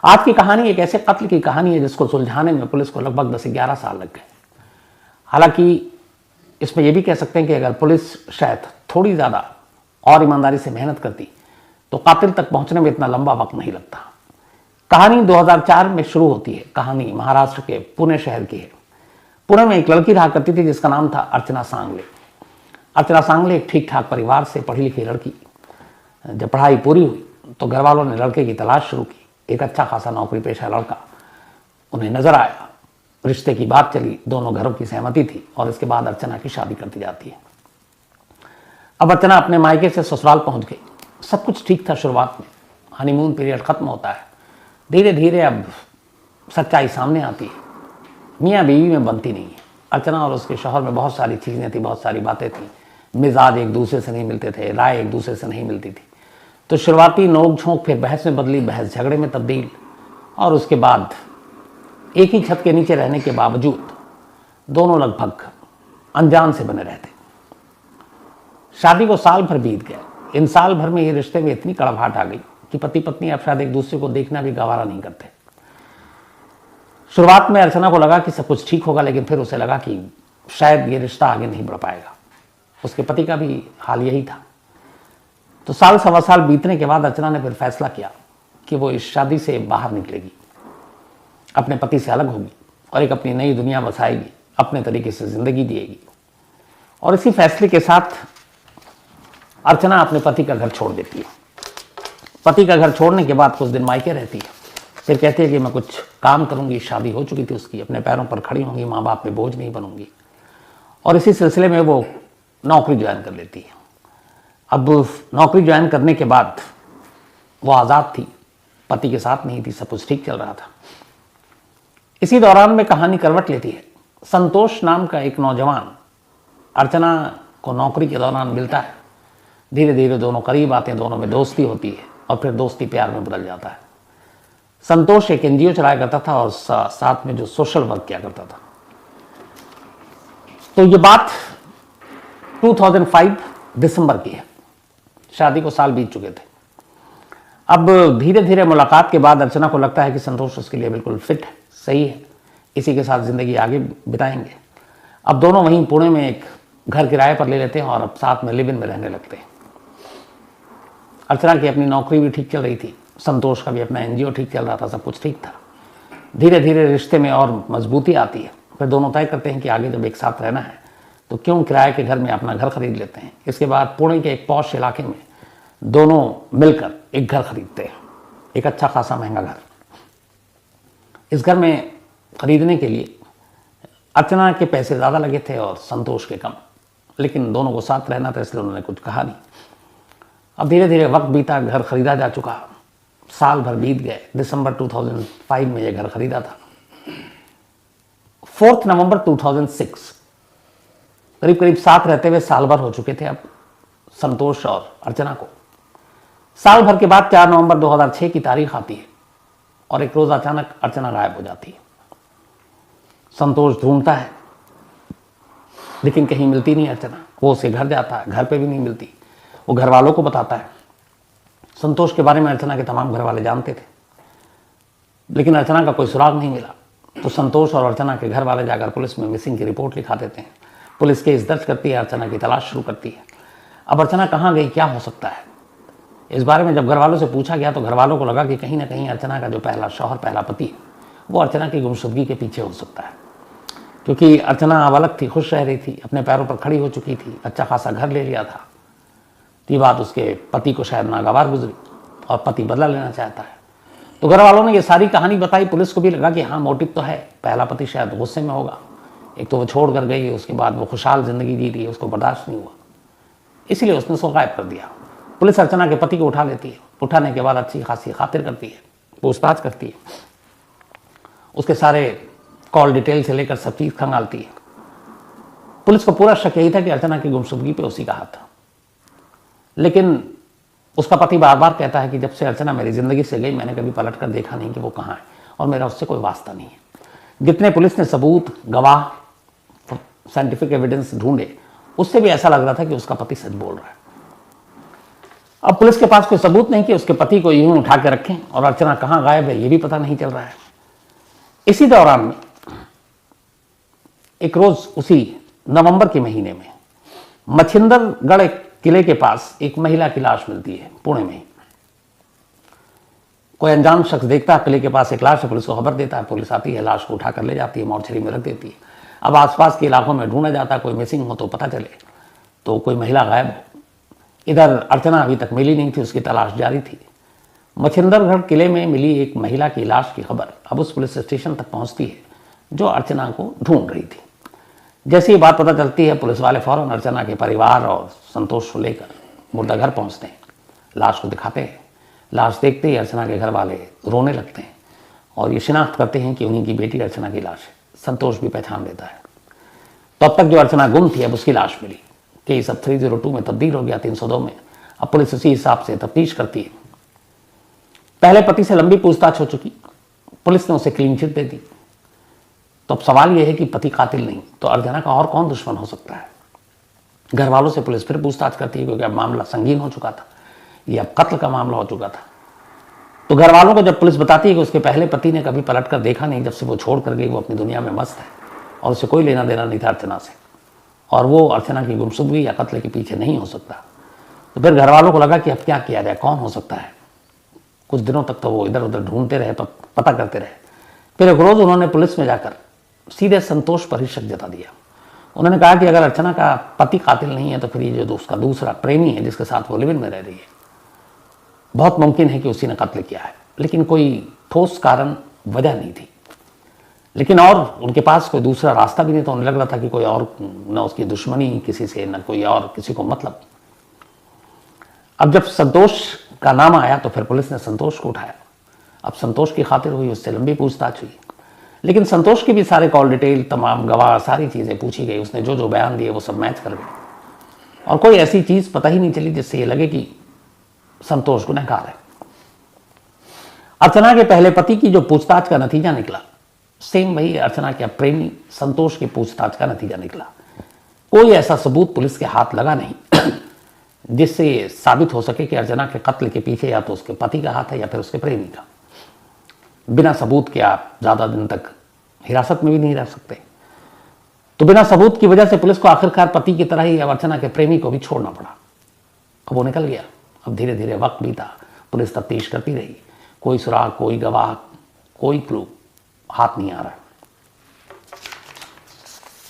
आज की कहानी एक ऐसे कत्ल की कहानी है जिसको सुलझाने में पुलिस को लगभग 10 से 11 साल लग गए। हालांकि इसमें यह भी कह सकते हैं कि अगर पुलिस शायद थोड़ी ज़्यादा और ईमानदारी से मेहनत करती तो कातिल तक पहुंचने में इतना लंबा वक्त नहीं लगता। कहानी 2004 में शुरू होती है। कहानी महाराष्ट्र के पुणे शहर की है। पुणे में एक लड़की रहा करती थी जिसका नाम था अर्चना सांगले। अर्चना सांगले एक ठीक ठाक परिवार से पढ़ी लिखी लड़की। जब पढ़ाई पूरी हुई तो घर वालों ने लड़के की तलाश शुरू की। एक अच्छा खासा नौकरी पेशा लड़का उन्हें नजर आया। रिश्ते की बात चली, दोनों घरों की सहमति थी और इसके बाद अर्चना की शादी कर दी जाती है। अब अर्चना अपने मायके से ससुराल पहुंच गई। सब कुछ ठीक था शुरुआत में। हनीमून पीरियड खत्म होता है। धीरे धीरे अब सच्चाई सामने आती है। मियाँ बीवी में बनती नहीं है। अर्चना और उसके शौहर में बहुत सारी चीज़ें थी, बहुत सारी बातें थी। मिजाज एक दूसरे से नहीं मिलते थे, राय एक दूसरे से नहीं मिलती थी। तो शुरुआती नोक झोंक फिर बहस में बदली, बहस झगड़े में तब्दील, और उसके बाद एक ही छत के नीचे रहने के बावजूद दोनों लगभग अनजान से बने रहते। शादी को साल भर बीत गया। इन साल भर में ये रिश्ते में इतनी कड़वाहट आ गई कि पति पत्नी अब शायद एक दूसरे को देखना भी गवारा नहीं करते। शुरुआत में अर्चना को लगा कि सब कुछ ठीक होगा, लेकिन फिर उसे लगा कि शायद ये रिश्ता आगे नहीं बढ़ पाएगा। उसके पति का भी हाल यही था। तो साल सवा साल बीतने के बाद अर्चना ने फिर फैसला किया कि वो इस शादी से बाहर निकलेगी, अपने पति से अलग होगी और एक अपनी नई दुनिया बसाएगी, अपने तरीके से जिंदगी जिएगी। और इसी फैसले के साथ अर्चना अपने पति का घर छोड़ देती है। पति का घर छोड़ने के बाद कुछ दिन मायके रहती है। फिर कहती है कि मैं कुछ काम करूंगी। शादी हो चुकी थी उसकी, अपने पैरों पर खड़ी होंगी, माँ बाप पे बोझ नहीं बनूंगी। और इसी सिलसिले में वो नौकरी ज्वाइन कर लेती है। अब नौकरी ज्वाइन करने के बाद वो आज़ाद थी, पति के साथ नहीं थी, सब कुछ ठीक चल रहा था। इसी दौरान में कहानी करवट लेती है। संतोष नाम का एक नौजवान अर्चना को नौकरी के दौरान मिलता है। धीरे धीरे दोनों करीब आते हैं, दोनों में दोस्ती होती है और फिर दोस्ती प्यार में बदल जाता है। संतोष एक एनजीओ चलाया करता था और साथ में जो सोशल वर्क किया करता था। तो ये बात 2005 दिसंबर की है। शादी को साल बीत चुके थे। अब धीरे धीरे मुलाकात के बाद अर्चना को लगता है कि संतोष उसके लिए बिल्कुल फिट है, सही है, इसी के साथ जिंदगी आगे बिताएंगे। अब दोनों वहीं पुणे में एक घर किराए पर ले लेते हैं और अब साथ में लिव इन में रहने लगते हैं। अर्चना की अपनी नौकरी भी ठीक चल रही थी, संतोष का भी अपना एनजीओ ठीक चल रहा था, सब कुछ ठीक था। धीरे धीरे रिश्ते में और मजबूती आती है। फिर दोनों तय करते हैं कि आगे जब एक साथ रहना है तो क्यों किराए के घर में अपना घर खरीद लेते हैं। इसके बाद पुणे के एक पॉश इलाके में दोनों मिलकर एक घर खरीदते हैं, एक अच्छा खासा महंगा घर। इस घर में खरीदने के लिए अर्चना के पैसे ज़्यादा लगे थे और संतोष के कम, लेकिन दोनों को साथ रहना था इसलिए उन्होंने कुछ कहा नहीं। अब धीरे धीरे वक्त बीता, घर खरीदा जा चुका, साल भर बीत गए। दिसंबर 2005 में यह घर खरीदा था। 4 नवंबर 2006, करीब करीब साथ रहते हुए साल भर हो चुके थे अब संतोष और अर्चना को। साल भर के बाद 4 नवंबर 2006 की तारीख आती है और एक रोज अचानक अर्चना गायब हो जाती है। संतोष ढूंढता है लेकिन कहीं मिलती नहीं अर्चना। वो उसे घर जाता है, घर पे भी नहीं मिलती। वो घर वालों को बताता है। संतोष के बारे में अर्चना के तमाम घर वाले जानते थे, लेकिन अर्चना का कोई सुराग नहीं मिला। तो संतोष और अर्चना के घर वाले जाकर पुलिस में मिसिंग की रिपोर्ट लिखा देते हैं। पुलिस केस दर्ज करती है, अर्चना की तलाश शुरू करती है। अब अर्चना कहाँ गई, क्या हो सकता है, इस बारे में जब घर वालों से पूछा गया तो घर वालों को लगा कि कहीं ना कहीं अर्चना का जो पहला शौहर, पहला पति है, वो अर्चना की गुमशुदगी के पीछे हो सकता है। क्योंकि अर्चना अब अलग थी, खुश रह रही थी, अपने पैरों पर खड़ी हो चुकी थी, अच्छा खासा घर ले लिया था। ये बात उसके पति को शायद नागवार गुजरी और पति बदला लेना चाहता है। तो घर वालों ने ये सारी कहानी बताई। पुलिस को भी लगा कि हाँ, मोटिव तो है, पहला पति शायद गुस्से में होगा। एक तो वो छोड़ कर गई, उसके बाद वो खुशहाल जिंदगी जी रही है, उसको बर्दाश्त नहीं हुआ, इसलिए उसने उसको गायब कर दिया। पुलिस अर्चना के पति को उठा लेती है। उठाने के बाद अच्छी खासी खातिर करती है, पूछताछ करती है, उसके सारे कॉल डिटेल से लेकर सब चीज़ खंगालती है। पुलिस को पूरा शक यही था कि अर्चना की गुमशुदगी पे उसी का हाथ था। लेकिन उसका पति बार बार कहता है कि जब से अर्चना मेरी ज़िंदगी से गई मैंने कभी पलट कर देखा नहीं कि वो कहाँ है और मेरा उससे कोई वास्ता नहीं है। जितने पुलिस ने सबूत, गवाह, साइंटिफिक एविडेंस ढूंढे, उससे भी ऐसा लग रहा था कि उसका पति सच बोल रहा है। अब पुलिस के पास कोई सबूत नहीं कि उसके पति को यूं उठा के रखें और अर्चना कहां गायब है ये भी पता नहीं चल रहा है। इसी दौरान में एक रोज उसी नवंबर के महीने में मछिंदरगढ़ किले के पास एक महिला की लाश मिलती है, पुणे में। कोई अनजान शख्स देखता है किले के पास एक लाश है, पुलिस को खबर देता है, पुलिस आती है, लाश को उठाकर ले जाती है, मोर्चरी में रख देती है। अब आसपास के इलाकों में ढूंढा जाता है, कोई मिसिंग हो तो पता चले, तो कोई महिला गायब हो। इधर अर्चना अभी तक मिली नहीं थी, उसकी तलाश जारी थी। मछिंदरगढ़ किले में मिली एक महिला की लाश की खबर अब उस पुलिस स्टेशन तक पहुंचती है जो अर्चना को ढूंढ रही थी। जैसे ही बात पता चलती है, पुलिस वाले फौरन अर्चना के परिवार और संतोष को लेकर मुर्दा घर पहुंचते हैं, लाश को दिखाते हैं। लाश देखते ही अर्चना के घर वाले रोने लगते हैं और ये शिनाख्त करते हैं कि उन्हीं की बेटी अर्चना की लाश है। संतोष भी पहचान लेता है। तो अब तक जो अर्चना गुम थी, अब उसकी लाश मिली। केस अब 302 में तब्दील हो गया, 302 में। अब पुलिस उसी हिसाब से तफ्तीश करती है। पहले पति से लंबी पूछताछ हो चुकी, पुलिस ने उसे क्लीन चिट दे दी। तो अब सवाल यह है कि पति कातिल नहीं तो अर्चना का और कौन दुश्मन हो सकता है। घर वालों से पुलिस फिर पूछताछ करती है क्योंकि अब मामला संगीन हो चुका था, ये अब कत्ल का मामला हो चुका था। तो घर वालों को जब पुलिस बताती है कि उसके पहले पति ने कभी पलट कर देखा नहीं, जब से वो छोड़ कर गई वो अपनी दुनिया में मस्त है और उसे कोई लेना देना नहीं था अर्चना से, और वो अर्चना की गुमशुदगी या कत्ल के पीछे नहीं हो सकता। तो फिर घर वालों को लगा कि अब क्या किया जाए, कौन हो सकता है। कुछ दिनों तक तो वो इधर उधर ढूंढते रहे, पता करते रहे। फिर एक रोज उन्होंने पुलिस में जाकर सीधे संतोष पर ही शक जता दिया। उन्होंने कहा कि अगर अर्चना का पति कातिल नहीं है तो फिर ये जो उसका दूसरा प्रेमी है जिसके साथ वो लिव इन में रह रही है, बहुत मुमकिन है कि उसी ने कत्ल किया है। लेकिन कोई ठोस कारण वजह नहीं थी, लेकिन और उनके पास कोई दूसरा रास्ता भी नहीं। तो उन्हें लग रहा था कि कोई और न उसकी दुश्मनी किसी से, न कोई और किसी को मतलब। अब जब संतोष का नाम आया तो फिर पुलिस ने संतोष को उठाया। अब संतोष की खातिर हुई, उससे लंबी पूछताछ हुई, लेकिन संतोष की भी सारे कॉल डिटेल, तमाम गवाह, सारी चीज़ें पूछी गई। उसने जो जो बयान दिए वो सब मैच कर गए और कोई ऐसी चीज़ पता ही नहीं चली जिससे ये लगे कि संतोष गुनहगार है। अर्चना के पहले पति की जो पूछताछ का नतीजा निकला, सेम वही अर्चना के प्रेमी संतोष की पूछताछ का नतीजा निकला। कोई ऐसा सबूत पुलिस के हाथ लगा नहीं जिससे साबित हो सके कि अर्चना के कत्ल के पीछे या तो उसके पति का हाथ है या फिर उसके प्रेमी का। बिना सबूत के आप ज्यादा दिन तक हिरासत में भी नहीं रह सकते। तो बिना सबूत की वजह से पुलिस को आखिरकार पति की तरह ही अर्चना के प्रेमी को भी छोड़ना पड़ा। अब वो निकल गया। अब धीरे धीरे वक्त बीता, पुलिस तफ्तीश करती रही, कोई सुराग, कोई गवाह, कोई क्लू हाथ नहीं आ रहा।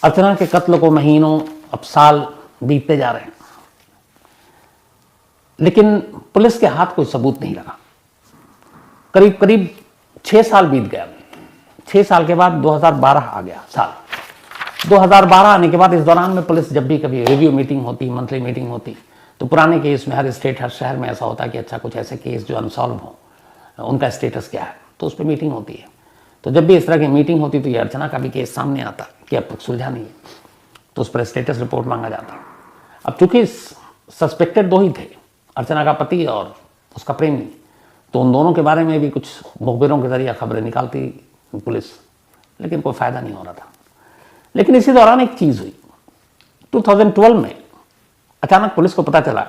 अर्चना के कत्ल को महीनों, अब साल बीतते जा रहे हैं, लेकिन पुलिस के हाथ कोई सबूत नहीं लगा। करीब करीब 6 साल बीत गया। 6 साल के बाद 2012 आ गया साल। 2012 आने के बाद इस दौरान में पुलिस जब भी कभी रिव्यू मीटिंग होती, मंथली मीटिंग होती, तो पुराने केस में हर स्टेट, हर शहर में ऐसा होता है कि अच्छा कुछ ऐसे केस जो अनसॉल्व हो, उनका स्टेटस क्या है, तो उस पर मीटिंग होती है। तो जब भी इस तरह की मीटिंग होती तो ये अर्चना का भी केस सामने आता कि अब तक सुलझा नहीं है, तो उस पर स्टेटस रिपोर्ट मांगा जाता। अब चूंकि सस्पेक्टेड 2 ही थे, अर्चना का पति और उसका प्रेमी, तो उन दोनों के बारे में भी कुछ मुखबिरों के जरिए खबरें निकालती पुलिस, लेकिन कोई फायदा नहीं हो रहा था। लेकिन इसी दौरान एक चीज हुई। 2012 में अचानक पुलिस को पता चला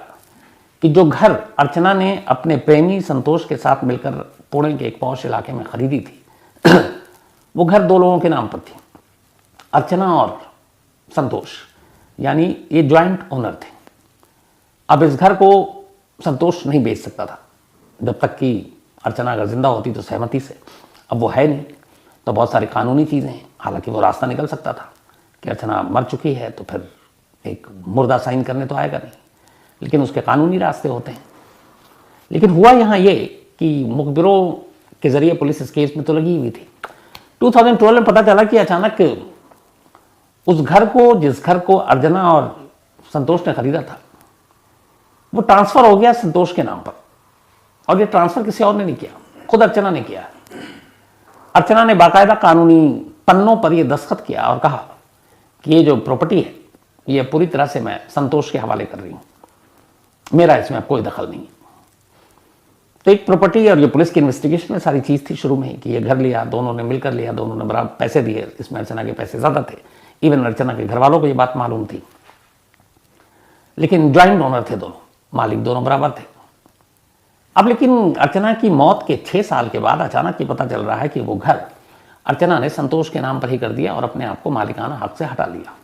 कि जो घर अर्चना ने अपने प्रेमी संतोष के साथ मिलकर पुणे के एक पॉश इलाके में खरीदी थी वो घर 2 लोगों के नाम पर थी, अर्चना और संतोष, यानी ये ज्वाइंट ओनर थे। अब इस घर को संतोष नहीं बेच सकता था जब तक कि अर्चना अगर जिंदा होती तो सहमति से। अब वो है नहीं, तो बहुत सारी कानूनी चीज़ें हैं। हालांकि वो रास्ता निकल सकता था कि अर्चना मर चुकी है तो फिर एक मुर्दा साइन करने तो आएगा नहीं, लेकिन उसके कानूनी रास्ते होते हैं। लेकिन हुआ यहाँ ये कि मुखबिरों के जरिए पुलिस इस केस में तो लगी हुई थी। 2012 में पता चला कि अचानक उस घर को, जिस घर को अर्चना और संतोष ने खरीदा था, वो ट्रांसफर हो गया संतोष के नाम पर। और ये ट्रांसफर किसी और ने नहीं किया, खुद अर्चना ने किया। अर्चना ने बाकायदा कानूनी पन्नों पर यह दस्तखत किया और कहा कि ये जो प्रॉपर्टी है ये पूरी तरह से मैं संतोष के हवाले कर रही हूं, मेरा इसमें अब कोई दखल नहीं। तो एक प्रॉपर्टी, और ये पुलिस की इन्वेस्टिगेशन में सारी चीज थी शुरू में ही कि ये घर लिया, दोनों ने मिलकर लिया, दोनों ने बराबर पैसे दिए। इसमें अर्चना के पैसे ज्यादा थे, इवन अर्चना के घर वालों को ये बात मालूम थी। लेकिन ज्वाइंट ओनर थे दोनों, मालिक दोनों बराबर थे। अब लेकिन अर्चना की मौत के 6 साल के बाद अचानक ये पता चल रहा है कि वो घर अर्चना ने संतोष के नाम पर ही कर दिया और अपने आप को मालिकाना हक से हटा लिया।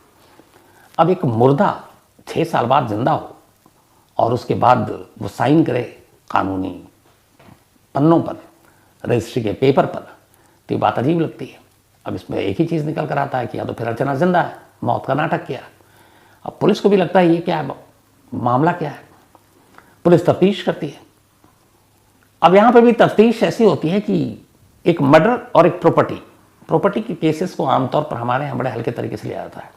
अब एक मुर्दा 6 साल बाद जिंदा हो और उसके बाद वो साइन करे कानूनी पन्नों पर, रजिस्ट्री के पेपर पर, तो ये बात अजीब लगती है। अब इसमें एक ही चीज़ निकल कर आता है कि या तो फिर अर्चना जिंदा है, मौत का नाटक किया। अब पुलिस को भी लगता है ये क्या है, मामला क्या है। पुलिस तफ्तीश करती है। अब यहाँ पर भी तफ्तीश ऐसी होती है कि एक मर्डर और एक प्रॉपर्टी के केसेस को आमतौर पर हमारे यहाँ बड़े हल्के तरीके से लिया जाता है।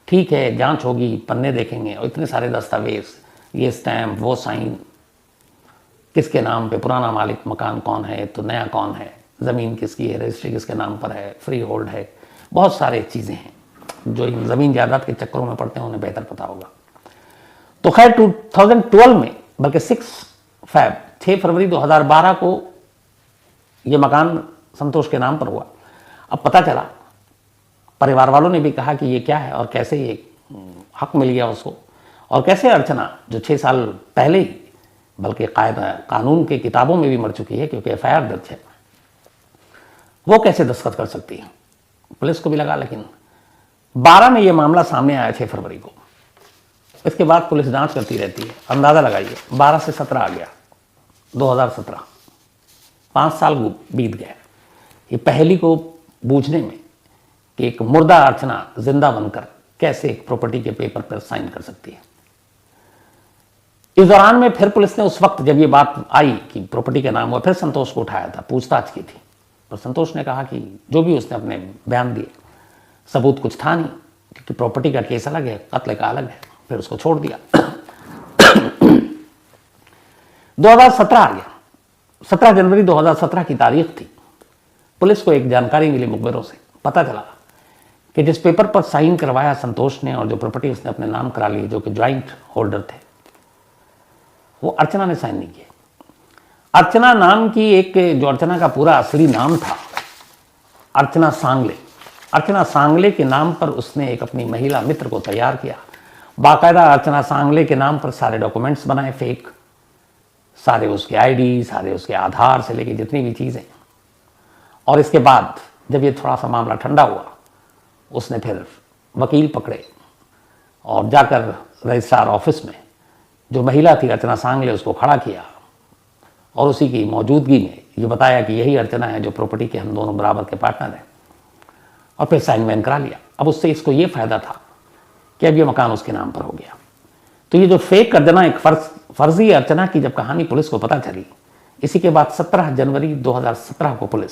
ठीक है, जांच होगी, पन्ने देखेंगे और इतने सारे दस्तावेज, ये स्टैम्प, वो साइन, किसके नाम पे, पुराना मालिक मकान कौन है तो नया कौन है, ज़मीन किसकी है, रजिस्ट्री किसके नाम पर है, फ्री होल्ड है, बहुत सारे चीज़ें हैं जो इन ज़मीन जायदाद के चक्करों में पड़ते हैं उन्हें बेहतर पता होगा। तो खैर 2012 में, बल्कि 6 फरवरी 2012 को ये मकान संतोष के नाम पर हुआ। अब पता चला, परिवार वालों ने भी कहा कि ये क्या है और कैसे ये हक मिल गया उसको, और कैसे अर्चना जो 6 साल पहले ही, बल्कि कानून के किताबों में भी मर चुकी है क्योंकि एफआईआर दर्ज है, वो कैसे दस्तखत कर सकती है। पुलिस को भी लगा, लेकिन 12 में ये मामला सामने आया 6 फरवरी को। इसके बाद पुलिस जांच करती रहती है। अंदाज़ा लगाइए, 12 से 17 आ गया 2017, 5 साल बीत गए ये पहली को बूझने में कि एक मुर्दा अर्चना जिंदा बनकर कैसे एक प्रॉपर्टी के पेपर पर साइन कर सकती है। इस दौरान में फिर पुलिस ने, उस वक्त जब ये बात आई कि प्रॉपर्टी के नाम हुआ, फिर संतोष को उठाया था, पूछताछ की थी, पर संतोष ने कहा कि जो भी उसने अपने बयान दिए, सबूत कुछ था नहीं, क्योंकि प्रॉपर्टी का केस अलग है, कत्ल का अलग है, फिर उसको छोड़ दिया। 2017 आ गया। 17 जनवरी 2017 की तारीख थी। पुलिस को एक जानकारी मिली मुखबिरों से। पता चला कि जिस पेपर पर साइन करवाया संतोष ने और जो प्रॉपर्टी उसने अपने नाम करा ली, जो कि ज्वाइंट होल्डर थे, वो अर्चना ने साइन नहीं किए। अर्चना नाम की एक, जो अर्चना का पूरा असली नाम था, अर्चना सांगले, अर्चना सांगले के नाम पर उसने एक अपनी महिला मित्र को तैयार किया। बाकायदा अर्चना सांगले के नाम पर सारे डॉक्यूमेंट्स बनाए फेक, सारे उसके आईडी, सारे उसके आधार से लेके जितनी भी चीज़ें। और इसके बाद जब ये थोड़ा सा मामला ठंडा हुआ, उसने फिर वकील पकड़े और जाकर रजिस्ट्रार ऑफिस में जो महिला थी अर्चना सांगले, उसको खड़ा किया और उसी की मौजूदगी में ये बताया कि यही अर्चना है जो प्रॉपर्टी के हम दोनों बराबर के पार्टनर हैं, और फिर साइन वैन करा लिया। अब उससे इसको ये फ़ायदा था कि अब ये मकान उसके नाम पर हो गया। तो ये जो फेक अर्चना, एक फर्जी अर्चना की जब कहानी पुलिस को पता चली, इसी के बाद 17 जनवरी 2017 को पुलिस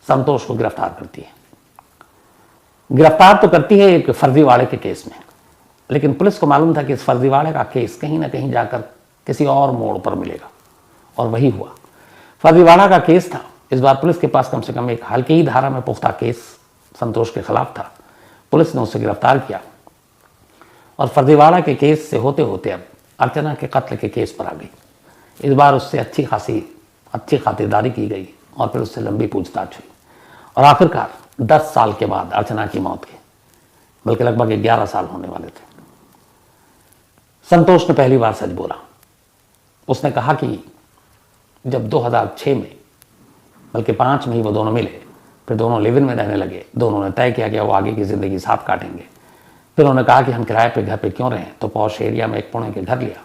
संतोष को गिरफ्तार करती है। गिरफ्तार तो करती है एक फर्जीवाड़े के केस में, लेकिन पुलिस को मालूम था कि इस फर्जीवाड़े का केस कहीं ना कहीं जाकर किसी और मोड़ पर मिलेगा, और वही हुआ। फर्जीवाड़ा का केस था। इस बार पुलिस के पास कम से कम एक हल्की ही धारा में पुख्ता केस संतोष के खिलाफ था। पुलिस ने उसे गिरफ्तार किया और फर्जीवाड़ा के केस से होते होते अब अर्चना के कत्ल के केस पर आ गई। इस बार उससे अच्छी खातिरदारी की गई और फिर उससे लंबी पूछताछ हुई, और आखिरकार 10 साल के बाद अर्चना की मौत के, बल्कि लगभग 11 साल होने वाले थे, संतोष ने पहली बार सच बोला। उसने कहा कि जब 2006 में, बल्कि 5 में ही वो दोनों मिले, फिर दोनों लिव इन में रहने लगे, दोनों ने तय किया कि वो आगे की ज़िंदगी साथ काटेंगे। फिर उन्होंने कहा कि हम किराए पे घर पे क्यों रहें, तो पॉश एरिया में एक पुणे के घर लिया।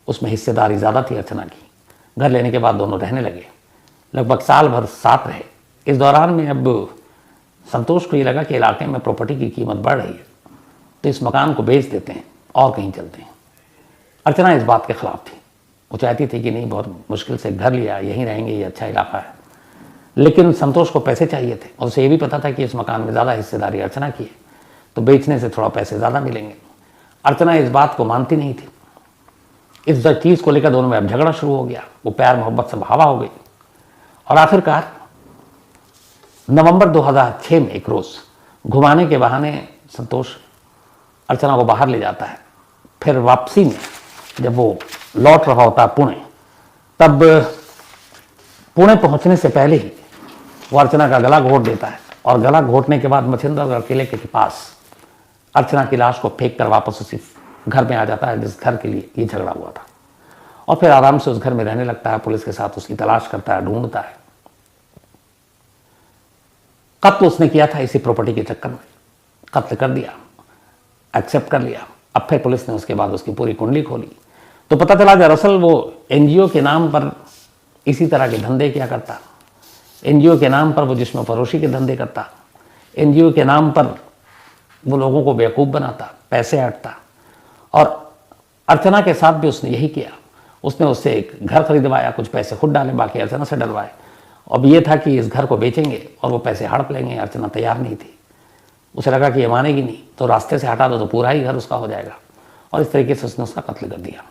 उसमें हिस्सेदारी ज़्यादा थी अर्चना की। घर लेने के बाद दोनों रहने लगे, लगभग साल भर साथ रहे। इस दौरान में अब संतोष को ये लगा कि इलाके में प्रॉपर्टी की कीमत बढ़ रही है, तो इस मकान को बेच देते हैं और कहीं चलते हैं। अर्चना इस बात के खिलाफ थी। वो चाहती थी कि नहीं, बहुत मुश्किल से घर लिया, यहीं रहेंगे, ये अच्छा इलाका है। लेकिन संतोष को पैसे चाहिए थे, और उसे ये भी पता था कि इस मकान में ज़्यादा हिस्सेदारी अर्चना की है, तो बेचने से थोड़ा पैसे ज़्यादा मिलेंगे। अर्चना इस बात को मानती नहीं थी। इस चीज़ को लेकर दोनों में अब झगड़ा शुरू हो गया। वो प्यार मोहब्बत से हवा हो गई, और आखिरकार नवंबर 2006 में एक रोज़ घुमाने के बहाने संतोष अर्चना को बाहर ले जाता है। फिर वापसी में जब वो लौट रहा होता पुणे, तब पुणे पहुंचने से पहले ही वो अर्चना का गला घोट देता है, और गला घोटने के बाद मछिंद्रगढ़ किले के पास अर्चना की लाश को फेंक कर वापस उसी घर में आ जाता है जिस घर के लिए ये झगड़ा हुआ था। और फिर आराम से उस घर में रहने लगता है, पुलिस के साथ उसकी तलाश करता है, ढूंढता है। कत्ल उसने किया था इसी प्रॉपर्टी के चक्कर में, कत्ल कर दिया, एक्सेप्ट कर लिया। अब फिर पुलिस ने उसके बाद उसकी पूरी कुंडली खोली तो पता चला दरअसल वो एनजीओ के नाम पर इसी तरह के धंधे किया करता, एनजीओ के नाम पर वो जिस्म फरोशी के धंधे करता, एनजीओ के नाम पर वो लोगों को बेवकूफ़ बनाता, पैसे हटता। और अर्चना के साथ भी उसने यही किया। उसने उससे एक घर खरीदवाया, कुछ पैसे खुद डाले, बाकी अर्चना से डलवाए। अब ये था कि इस घर को बेचेंगे और वो पैसे हड़प लेंगे। अर्चना तैयार नहीं थी, उसे लगा कि ये मानेगी नहीं, तो रास्ते से हटा दो तो पूरा ही घर उसका हो जाएगा। और इस तरीके से उसने उसका कत्ल कर दिया।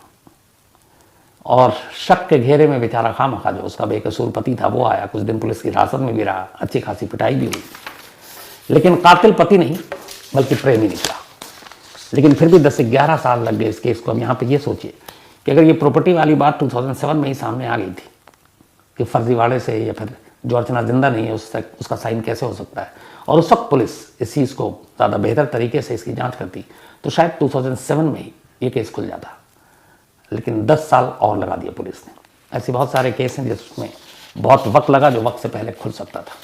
और शक के घेरे में बेचारा खामखा जो उसका बेकसूर पति था वो आया, कुछ दिन पुलिस की हिरासत में भी रहा, अच्छी खासी पिटाई भी हुई, लेकिन कातिल पति नहीं बल्कि प्रेमी निकला। लेकिन फिर भी 10 से 11 साल लग गए इस केस को। हम यहाँ पे ये सोचिए कि अगर ये प्रॉपर्टी वाली बात 2007 में ही सामने आ गई थी कि फर्जीवाड़े से या फिर जो अर्चना जिंदा नहीं है उसका साइन कैसे हो सकता है, और उस वक्त पुलिस इस चीज़ को ज़्यादा बेहतर तरीके से इसकी जांच करती तो शायद 2007 में ही ये केस खुल जाता। लेकिन 10 साल और लगा दिया पुलिस ने। ऐसे बहुत सारे केस हैं जिसमें बहुत वक्त लगा जो वक्त से पहले खुल सकता था।